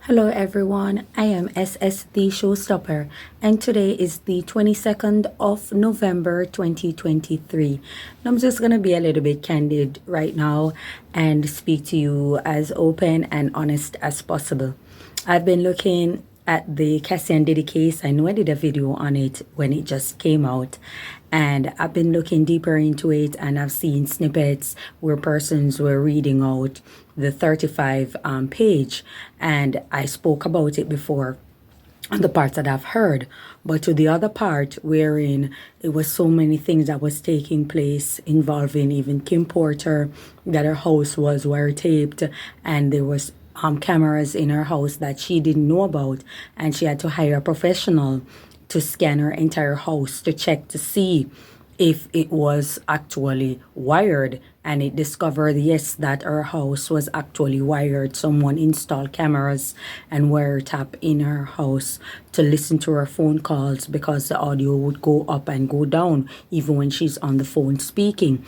Hello everyone, I am SS the Showstopper and today is the 22nd of November 2023. I'm just going to be a little bit candid right now and speak to you as open and honest as possible. I've been looking at the Cassie and Diddy case. I know I did a video on it when it just came out, and I've been looking deeper into it, and I've seen snippets where persons were reading out the 35 page, and I spoke about it before on the parts that I've heard, but to the other part wherein it was so many things that was taking place involving even Kim Porter, that her house was wiretaped and there was cameras in her house that she didn't know about, and she had to hire a professional to scan her entire house to check to see if it was actually wired, and it discovered, yes, that her house was actually wired. Someone installed cameras and wiretap in her house to listen to her phone calls, because the audio would go up and go down even when she's on the phone speaking.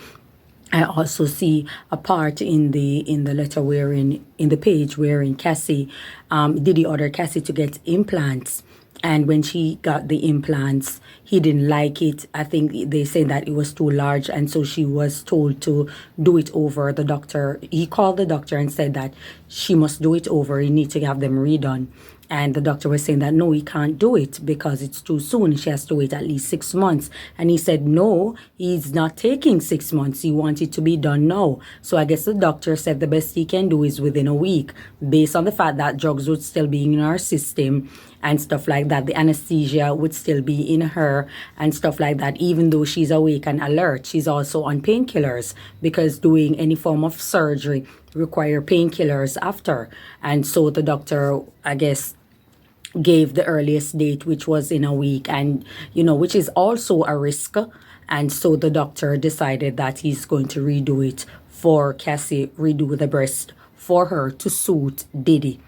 I also see a part in the letter wherein, in the page wherein Cassie, Diddy ordered Cassie to get implants. And when she got the implants, he didn't like it. I think they said that it was too large, and so she was told to do it over. The doctor, he called the doctor and said that she must do it over. He needs to have them redone. And the doctor was saying that no, he can't do it because it's too soon. She has to wait at least 6 months. And he said no, he's not taking 6 months. He wants it to be done now. So I guess the doctor said the best he can do is within a week, based on the fact that drugs would still be in our system and stuff like that. The anesthesia would still be in her and stuff like that. Even though she's awake and alert, she's also on painkillers, because doing any form of surgery require painkillers after. And so the doctor, I guess, gave the earliest date, which was in a week, and which is also a risk. And so the doctor decided that he's going to redo it for Cassie, redo the breast for her to suit Diddy.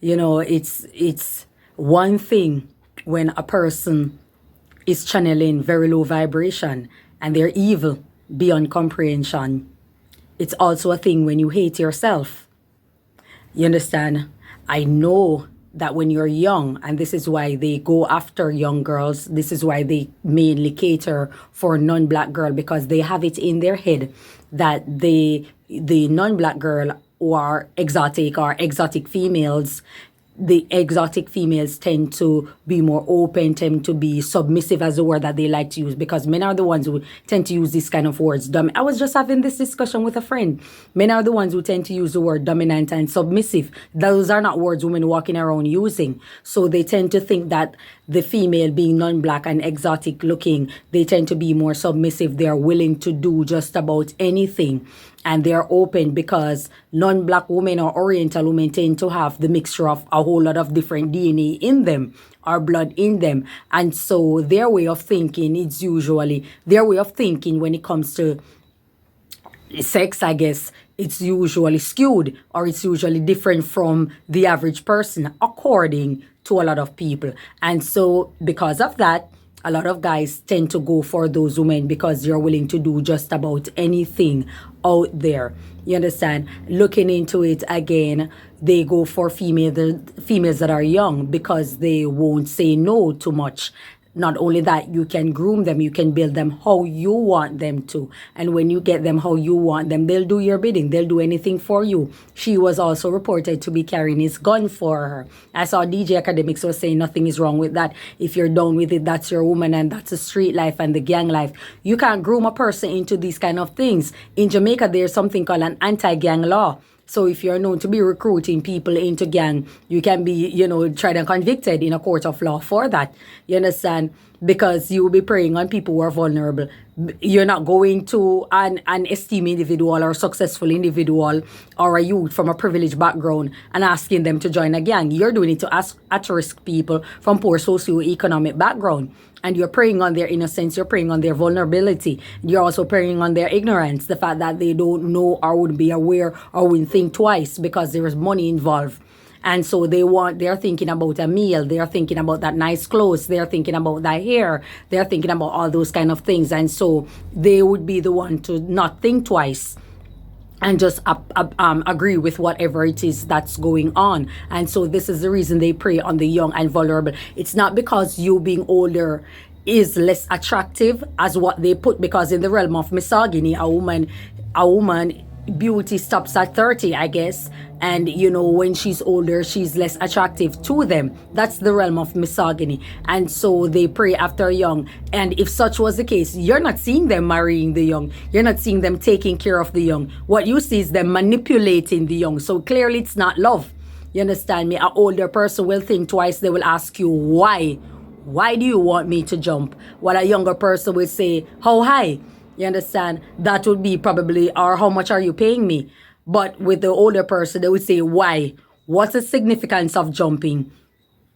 It's one thing when a person is channeling very low vibration and they're evil beyond comprehension. It's also a thing when you hate yourself. You understand? I know that when you're young, and this is why they go after young girls, this is why they mainly cater for non-black girl, because they have it in their head that the non-black girl or exotic females, the exotic females tend to be more open, tend to be submissive, as a word that they like to use, because men are the ones who tend to use these kind of words. I was just having this discussion with a friend. Men are the ones who tend to use the word dominant and submissive. Those are not words women walking around using. So they tend to think that the female, being non-black and exotic looking, they tend to be more submissive. They are willing to do just about anything. And they're open because non-black women or oriental women tend to have the mixture of a whole lot of different DNA in them, or blood in them. And so their way of thinking, it's usually their way of thinking when it comes to sex, I guess, it's usually skewed, or it's usually different from the average person, according to a lot of people. And so because of that, a lot of guys tend to go for those women because they're willing to do just about anything out there. You understand? Looking into it again, they go for females that are young because they won't say no too much. Not only that, you can groom them, you can build them how you want them to. And when you get them how you want them, they'll do your bidding. They'll do anything for you. She was also reported to be carrying his gun for her. I saw DJ Academics was saying nothing is wrong with that. If you're down with it, that's your woman, and that's the street life and the gang life. You can't groom a person into these kind of things. In Jamaica, there's something called an anti-gang law. So if you're known to be recruiting people into gang, you can be, tried and convicted in a court of law for that. You understand? Because you will be preying on people who are vulnerable. You're not going to an esteemed individual or successful individual or a youth from a privileged background and asking them to join a gang. You're doing it to at-risk people from poor socio-economic background. And you're preying on their innocence, you're preying on their vulnerability. You're also preying on their ignorance, the fact that they don't know or wouldn't be aware or wouldn't think twice because there is money involved. And so they're thinking about a meal, they're thinking about that nice clothes, they're thinking about that hair, they're thinking about all those kind of things. And so they would be the one to not think twice and just agree with whatever it is that's going on. And so this is the reason they prey on the young and vulnerable. It's not because you being older is less attractive as what they put, because in the realm of misogyny, a woman beauty stops at 30, I guess. And when she's older, she's less attractive to them. That's the realm of misogyny. And so they prey after young. And if such was the case, you're not seeing them marrying the young. You're not seeing them taking care of the young. What you see is them manipulating the young. So clearly it's not love. You understand me? An older person will think twice. They will ask you, why? Why do you want me to jump? While a younger person will say, how high? You understand? That would be probably, or how much are you paying me? But with the older person, they would say, why? What's the significance of jumping?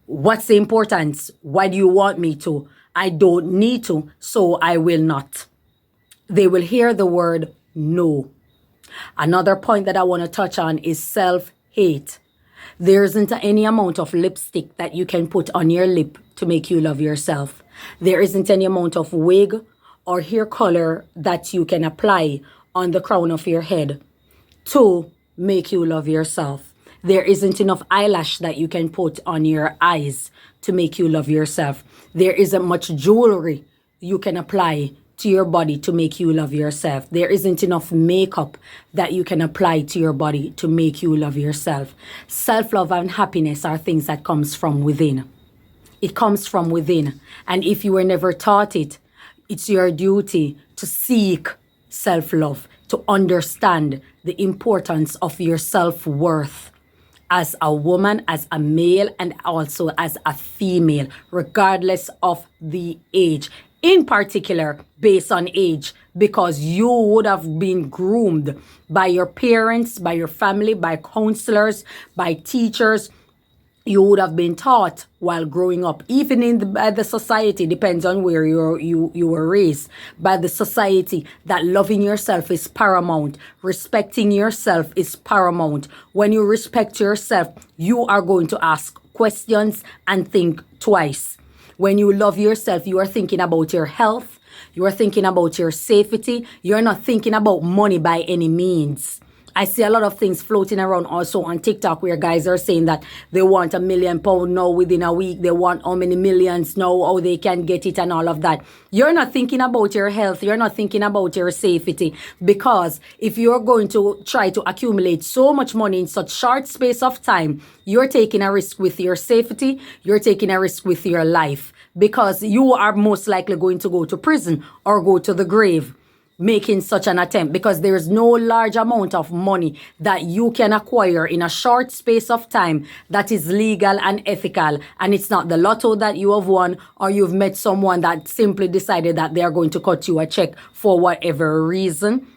What's the importance? Why do you want me to? I don't need to, so I will not. They will hear the word no. Another point that I want to touch on is self-hate. There isn't any amount of lipstick that you can put on your lip to make you love yourself. There isn't any amount of wig or hair color that you can apply on the crown of your head to make you love yourself. There isn't enough eyelash that you can put on your eyes to make you love yourself. There isn't much jewelry you can apply to your body to make you love yourself. There isn't enough makeup that you can apply to your body to make you love yourself. Self-love and happiness are things that comes from within. It comes from within. And if you were never taught it, it's your duty to seek self-love, to understand the importance of your self-worth as a woman, as a male, and also as a female, regardless of the age. In particular, based on age, because you would have been groomed by your parents, by your family, by counselors, by teachers. You would have been taught while growing up, even by the society, depends on where you were raised, by the society, that loving yourself is paramount. Respecting yourself is paramount. When you respect yourself, you are going to ask questions and think twice. When you love yourself, you are thinking about your health. You are thinking about your safety. You're not thinking about money by any means. I see a lot of things floating around also on TikTok where guys are saying that they want £1 million now within a week. They want how many millions now, how they can get it and all of that. You're not thinking about your health. You're not thinking about your safety, because if you're going to try to accumulate so much money in such short space of time, you're taking a risk with your safety. You're taking a risk with your life, because you are most likely going to go to prison or go to the grave making such an attempt, because there is no large amount of money that you can acquire in a short space of time that is legal and ethical. And it's not the lotto that you have won, or you've met someone that simply decided that they are going to cut you a check for whatever reason.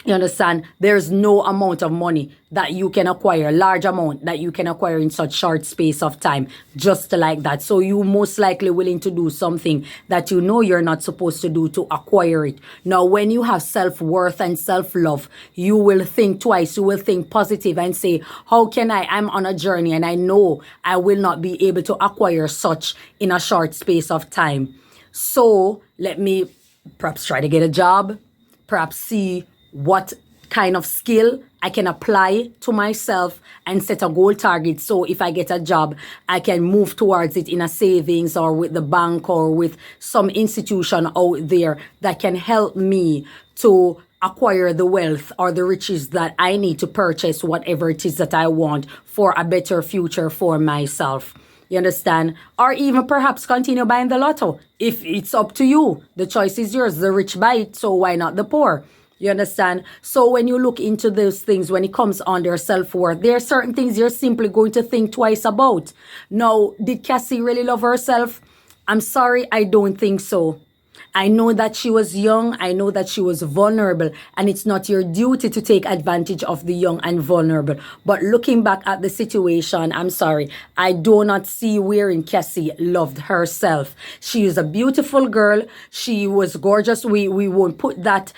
You understand? There's no amount of money that you can acquire, large amount that you can acquire in such short space of time, just like that. So you most likely willing to do something that you know you're not supposed to do to acquire it. Now, when you have self-worth and self-love, you will think twice. You will think positive and say, how can I'm on a journey and I know I will not be able to acquire such in a short space of time. So let me perhaps try to get a job, perhaps see what kind of skill I can apply to myself and set a goal target. So if I get a job, I can move towards it in a savings or with the bank or with some institution out there that can help me to acquire the wealth or the riches that I need to purchase whatever it is that I want for a better future for myself. You understand? Or even perhaps continue buying the lotto. If it's up to you, the choice is yours. The rich buy it, so why not the poor? You understand? So when you look into those things, when it comes under self-worth, there are certain things you're simply going to think twice about. Now, did Cassie really love herself? I'm sorry, I don't think so. I know that she was young. I know that she was vulnerable, and it's not your duty to take advantage of the young and vulnerable. But looking back at the situation, I'm sorry, I do not see wherein Cassie loved herself. She is a beautiful girl. She was gorgeous. We won't put that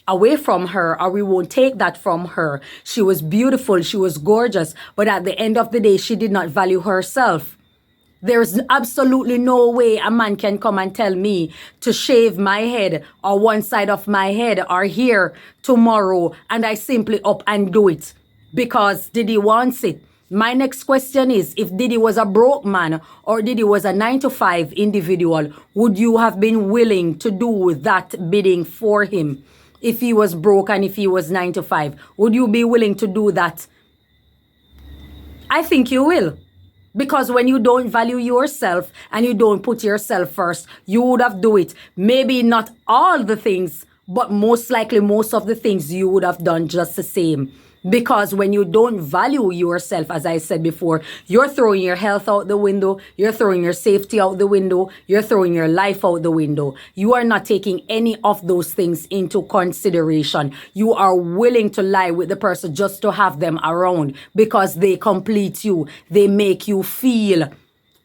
away from her, or we won't take that from her. She was beautiful. She was gorgeous. But at the end of the day, she did not value herself. There's absolutely no way a man can come and tell me to shave my head or one side of my head or hair tomorrow, and I simply up and do it because Diddy wants it. My next question is, if Diddy was a broke man or Diddy was a 9-to-5 individual, would you have been willing to do that bidding for him? If he was broke and if he was 9-to-5, would you be willing to do that? I think you will. Because when you don't value yourself and you don't put yourself first, you would have do it. Maybe not all the things, but most likely most of the things you would have done just the same. Because when you don't value yourself, as I said before, you're throwing your health out the window, you're throwing your safety out the window, you're throwing your life out the window. You are not taking any of those things into consideration. You are willing to lie with the person just to have them around because they complete you. They make you feel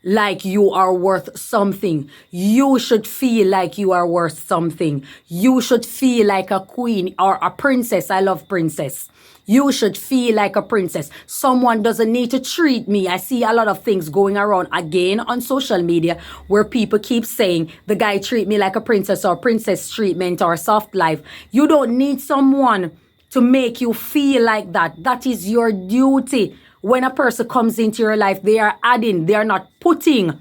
like you are worth something. You should feel like you are worth something. You should feel like a queen or a princess. I love princess. You should feel like a princess. Someone doesn't need to treat me. I see a lot of things going around again on social media where people keep saying the guy treat me like a princess or princess treatment or soft life. You don't need someone to make you feel like that. That is your duty. When a person comes into your life, they are adding, they are not putting.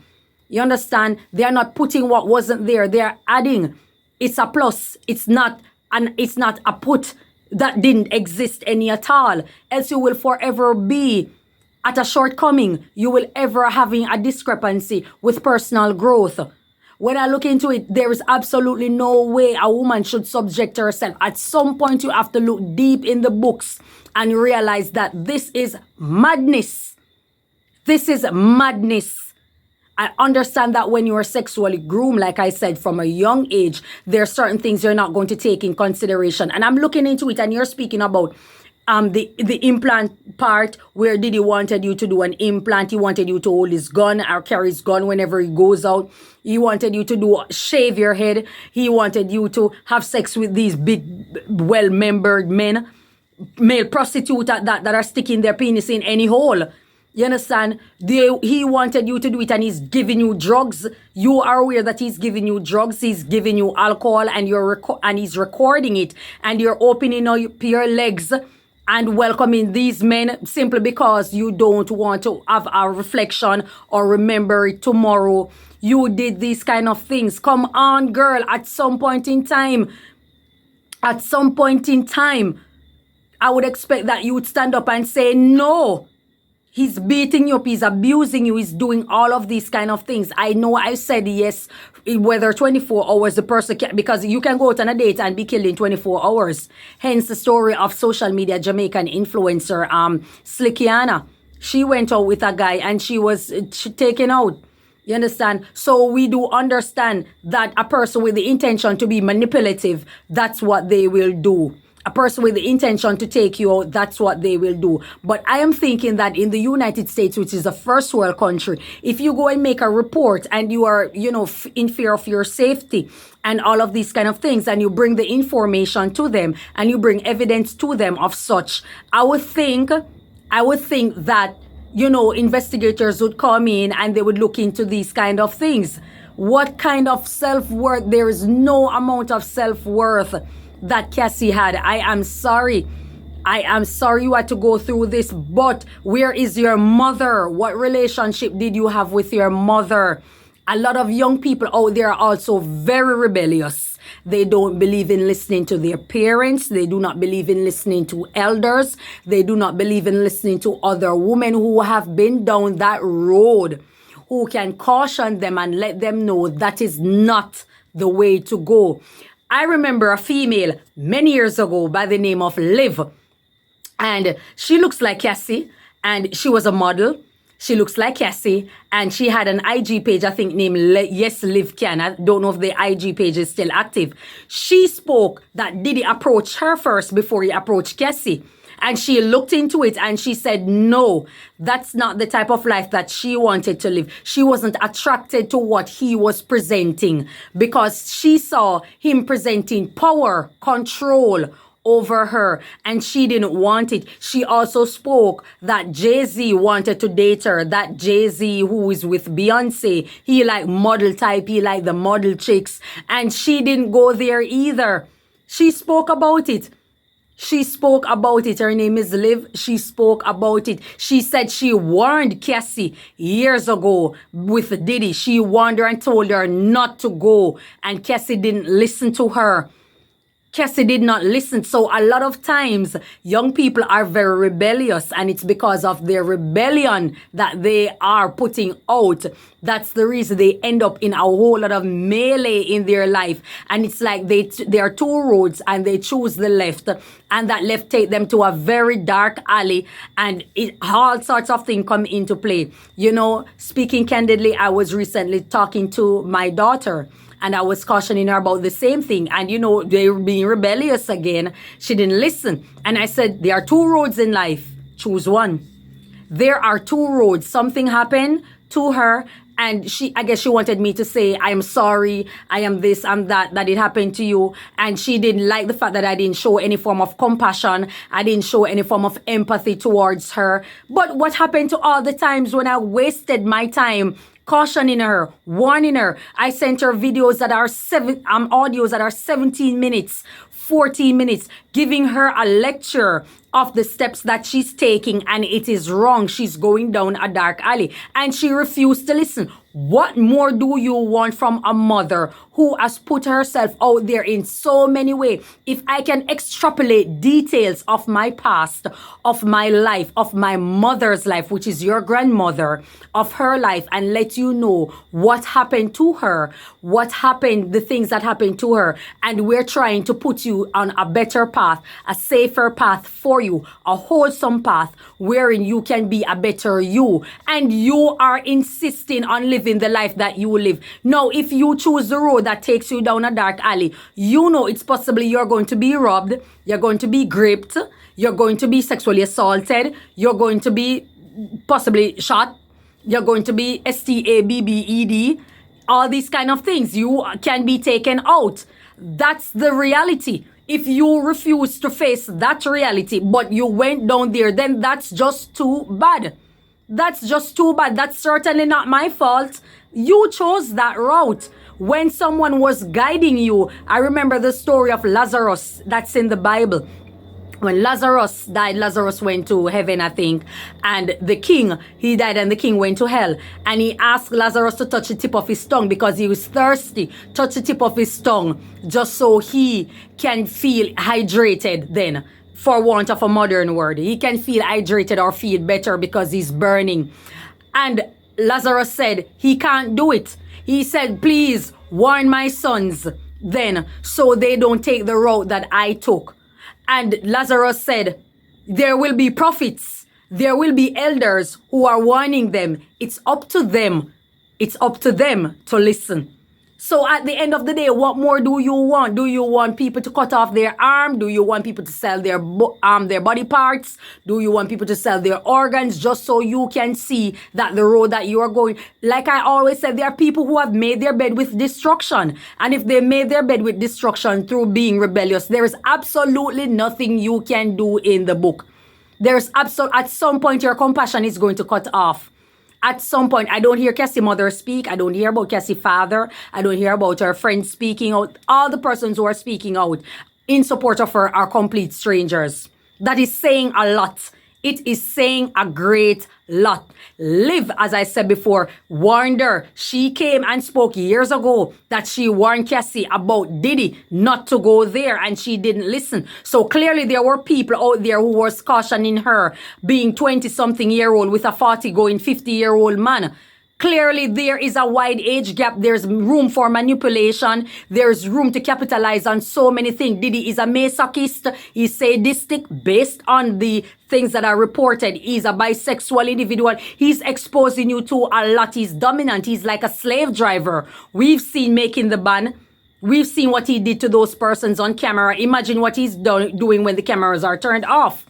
You understand? They are not putting what wasn't there. They are adding. It's a plus. It's not a put that didn't exist any at all. Else you will forever be at a shortcoming. You will ever having a discrepancy with personal growth. When I look into it, there is absolutely no way a woman should subject herself. At some point, you have to look deep in the books and realize that this is madness. This is madness. I understand that when you are sexually groomed, like I said, from a young age, there are certain things you're not going to take in consideration. And I'm looking into it, and you're speaking about the implant part where Diddy wanted you to do an implant. He wanted you to hold his gun or carry his gun whenever he goes out. He wanted you to shave your head. He wanted you to have sex with these big, well-membered men, male prostitutes that are sticking their penis in any hole. You understand? He wanted you to do it, and he's giving you drugs. You are aware that he's giving you drugs. He's giving you alcohol, and he's recording it, and you're opening up your legs and welcoming these men simply because you don't want to have a reflection or remember it tomorrow. You did these kind of things. Come on, girl. At some point in time, I would expect that you would stand up and say no. He's beating you up, he's abusing you, he's doing all of these kind of things. I know I said yes, whether 24 hours the person can, because you can go out on a date and be killed in 24 hours. Hence the story of social media Jamaican influencer, Slickiana. She went out with a guy and she was taken out. You understand? So we do understand that a person with the intention to be manipulative, that's what they will do. A person with the intention to take you out, that's what they will do. But I am thinking that in the United States, which is a first world country, if you go and make a report and you are, in fear of your safety and all of these kind of things, and you bring the information to them and you bring evidence to them of such, I would think that, investigators would come in and they would look into these kind of things. What kind of self-worth? There is no amount of self-worth that Cassie had. I am sorry you had to go through this, but where is your mother? What relationship did you have with your mother? A lot of young people out there are also very rebellious. They don't believe in listening to their parents. They do not believe in listening to elders. They do not believe in listening to other women who have been down that road, who can caution them and let them know that is not the way to go. I remember a female many years ago by the name of Liv, and she looks like Cassie, and she was a model. She looks like Cassie, and she had an IG page, I think, named Yes Liv Can. I don't know if the IG page is still active. She spoke that Diddy approached her first before he approached Cassie. And she looked into it and she said, no, that's not the type of life that she wanted to live. She wasn't attracted to what he was presenting because she saw him presenting power, control over her, and she didn't want it. She also spoke that Jay-Z wanted to date her, that Jay-Z who is with Beyonce, he like model type, he like the model chicks, and she didn't go there either. She spoke about it. She spoke about it. Her name is Liv. She spoke about it. She said she warned Cassie years ago with Diddy. She warned her and told her not to go, and Cassie didn't listen to her. Cassie did not listen. So a lot of times young people are very rebellious, and it's because of their rebellion that they are putting out. That's the reason they end up in a whole lot of melee in their life. And it's like there are two roads and they choose the left, and that left take them to a very dark alley, and all sorts of things come into play. You know, speaking candidly, I was recently talking to my daughter, and I was cautioning her about the same thing. And, you know, they were being rebellious again. She didn't listen. And I said, there are two roads in life. Choose one. There are two roads. Something happened to her, and I guess she wanted me to say, I'm sorry, I am this, I'm that it happened to you. And she didn't like the fact that I didn't show any form of compassion. I didn't show any form of empathy towards her. But what happened to all the times when I wasted my time cautioning her, warning her? I sent her videos that are audios that are 17 minutes, 14 minutes, giving her a lecture of the steps that she's taking, and it is wrong. She's going down a dark alley, and she refused to listen. What more do you want from a mother who has put herself out there in so many ways? If I can extrapolate details of my past, of my life, of my mother's life, which is your grandmother, of her life, and let you know what happened to her, the things that happened to her, and we're trying to put you on a better path, a safer path for you, a wholesome path wherein you can be a better you, and you are insisting on living the life that you live. Now, if you choose the road that takes you down a dark alley, you know it's possibly you're going to be robbed, you're going to be raped, you're going to be sexually assaulted, you're going to be possibly shot, you're going to be STABBED, all these kind of things. You can be taken out. That's the reality. If you refuse to face that reality, but you went down there, then that's just too bad. That's just too bad. That's certainly not my fault. You chose that route. When someone was guiding you, I remember the story of Lazarus that's in the Bible. When Lazarus died, Lazarus went to heaven, I think, and the king, he died and the king went to hell. And he asked Lazarus to touch the tip of his tongue because he was thirsty. Touch the tip of his tongue just so he can feel hydrated then, for want of a modern word. He can feel hydrated or feel better because he's burning. And Lazarus said he can't do it. He said, please warn my sons then so they don't take the route that I took. And Lazarus said, there will be prophets, there will be elders who are warning them. It's up to them. It's up to them to listen. So at the end of the day, what more do you want? Do you want people to cut off their arm? Do you want people to sell their body parts? Do you want people to sell their organs just so you can see that the road that you are going? Like I always said, there are people who have made their bed with destruction. And if they made their bed with destruction through being rebellious, there is absolutely nothing you can do in the book. At some point, your compassion is going to cut off. At some point, I don't hear Cassie mother speak. I don't hear about Cassie father. I don't hear about her friends speaking out. All the persons who are speaking out in support of her are complete strangers. That is saying a lot. It is saying a great lot. Liv, as I said before, warned her. She came and spoke years ago that she warned Cassie about Diddy not to go there, and she didn't listen. So clearly there were people out there who was cautioning her, being 20-something-year-old with a 40-going 50-year-old man. Clearly, there is a wide age gap. There's room for manipulation. There's room to capitalize on so many things. Diddy is a masochist. He's sadistic based on the things that are reported. He's a bisexual individual. He's exposing you to a lot. He's dominant. He's like a slave driver. We've seen Making the Band. We've seen what he did to those persons on camera. Imagine what he's doing when the cameras are turned off.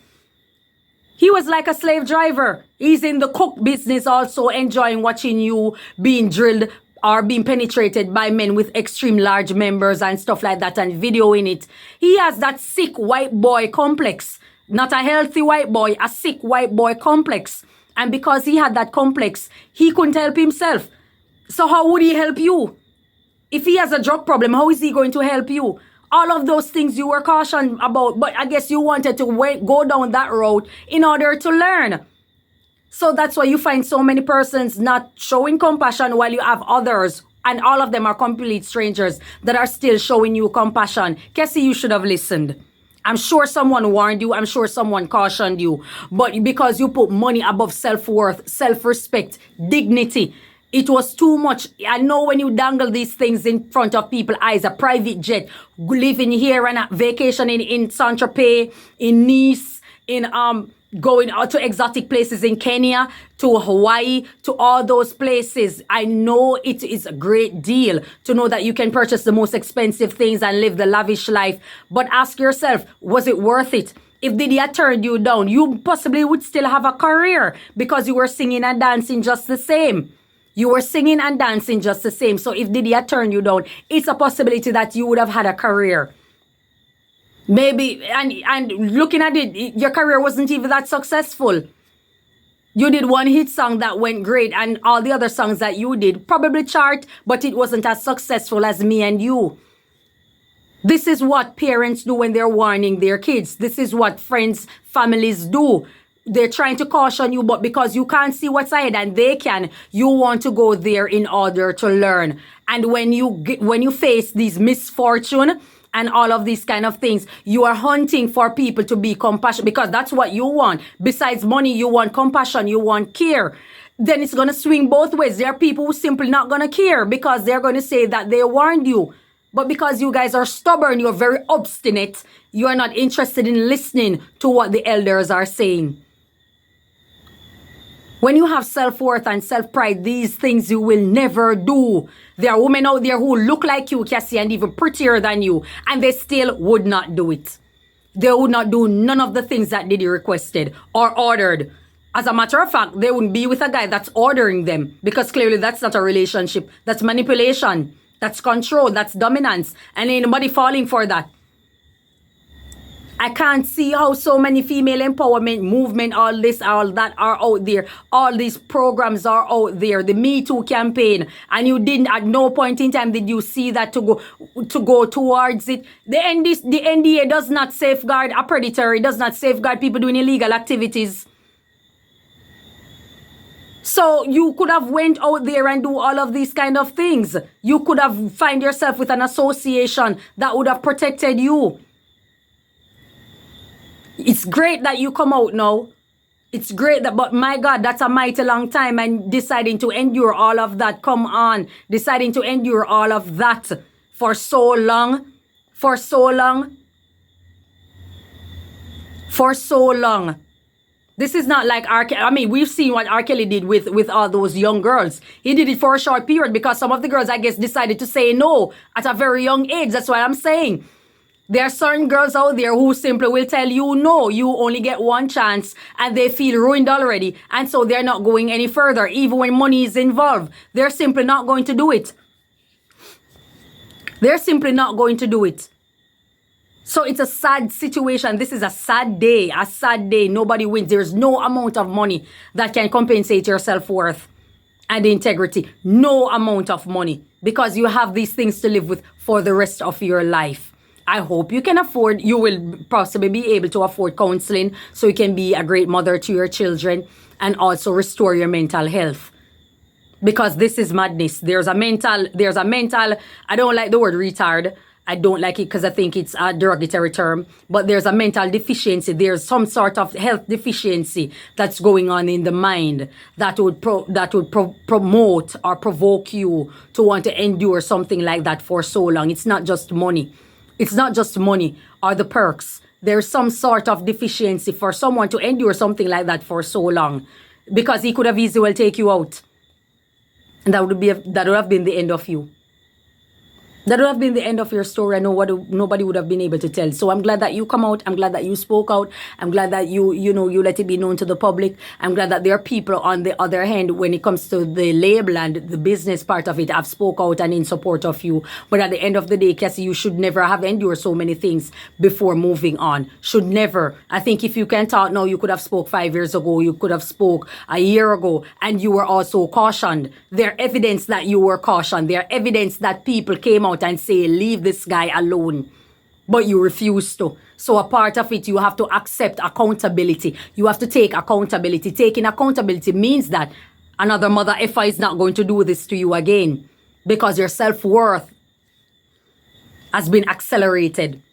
He was like a slave driver. He's in the cook business also, enjoying watching you being drilled or being penetrated by men with extreme large members and stuff like that and videoing it. He has that sick white boy complex. Not a healthy white boy, a sick white boy complex. And because he had that complex, he couldn't help himself. So how would he help you? If he has a drug problem, how is he going to help you? All of those things you were cautioned about, but I guess you wanted to go down that road in order to learn. So that's why you find so many persons not showing compassion while you have others, and all of them are complete strangers that are still showing you compassion. Cassie, you should have listened. I'm sure someone warned you. I'm sure someone cautioned you. But because you put money above self-worth, self-respect, dignity, it was too much. I know when you dangle these things in front of people's eyes, a private jet, living here and a vacation in Saint-Tropez, in Nice, in going out to exotic places in Kenya, to Hawaii, to all those places. I know it is a great deal to know that you can purchase the most expensive things and live the lavish life. But ask yourself, was it worth it? If Diddy had turned you down, you possibly would still have a career because you were singing and dancing just the same. You were singing and dancing just the same. So if Diddy had turned you down, it's a possibility that you would have had a career. Maybe, and looking at it, your career wasn't even that successful. You did one hit song that went great, and all the other songs that you did probably chart, but it wasn't as successful as Me and You. This is what parents do when they're warning their kids. This is what friends, families do. They're trying to caution you, but because you can't see what's ahead and they can, you want to go there in order to learn. And when you face these misfortune and all of these kind of things, you are hunting for people to be compassionate because that's what you want. Besides money, you want compassion, you want care. Then it's going to swing both ways. There are people who simply not going to care because they're going to say that they warned you. But because you guys are stubborn, you're very obstinate, you are not interested in listening to what the elders are saying. When you have self-worth and self-pride, these things you will never do. There are women out there who look like you, Cassie, and even prettier than you, and they still would not do it. They would not do none of the things that Diddy requested or ordered. As a matter of fact, they wouldn't be with a guy that's ordering them because clearly that's not a relationship. That's manipulation. That's control. That's dominance. And ain't nobody falling for that. I can't see how so many female empowerment movement, all this, all that are out there. All these programs are out there. The Me Too campaign. And you didn't, at no point in time did you see that to go towards it. The NDA does not safeguard a predator. It does not safeguard people doing illegal activities. So you could have went out there and do all of these kind of things. You could have find yourself with an association that would have protected you. It's great that you come out now. It's great that, but my God, that's a mighty long time and deciding to endure all of that. Come on. Deciding to endure all of that for so long. For so long. For so long. This is not like R. Kelly. I mean, we've seen what R. Kelly did with all those young girls. He did it for a short period because some of the girls, I guess, decided to say no at a very young age. That's what I'm saying. There are certain girls out there who simply will tell you no, you only get one chance, and they feel ruined already. And so they're not going any further. Even when money is involved, they're simply not going to do it. They're simply not going to do it. So it's a sad situation. This is a sad day. A sad day. Nobody wins. There's no amount of money that can compensate your self-worth and integrity. No amount of money. Because you have these things to live with for the rest of your life. I hope you can afford, you will possibly be able to afford counseling so you can be a great mother to your children and also restore your mental health. Because this is madness. There's a mental, I don't like the word retard. I don't like it because I think it's a derogatory term. But there's a mental deficiency. There's some sort of health deficiency that's going on in the mind that would promote or provoke you to want to endure something like that for so long. It's not just money. It's not just money or the perks. There's some sort of deficiency for someone to endure something like that for so long. Because he could have easily well take you out. And that would have been the end of you. That would have been the end of your story. I know what nobody would have been able to tell. So I'm glad that you come out. I'm glad that you spoke out. I'm glad that you let it be known to the public. I'm glad that there are people on the other hand when it comes to the label and the business part of it have spoke out and in support of you. But at the end of the day, Cassie, you should never have endured so many things before moving on. Should never. I think if you can talk now, you could have spoke 5 years ago. You could have spoke a year ago, and you were also cautioned. There evidence that you were cautioned. There evidence that people came out and say, leave this guy alone. But you refuse to. So a part of it, you have to accept accountability. You have to take accountability. Taking accountability means that another mother effer is not going to do this to you again, because your self-worth has been accelerated.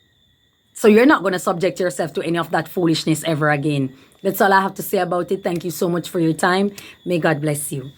So you're not going to subject yourself to any of that foolishness ever again. That's all I have to say about it. Thank you so much for your time. May God bless you.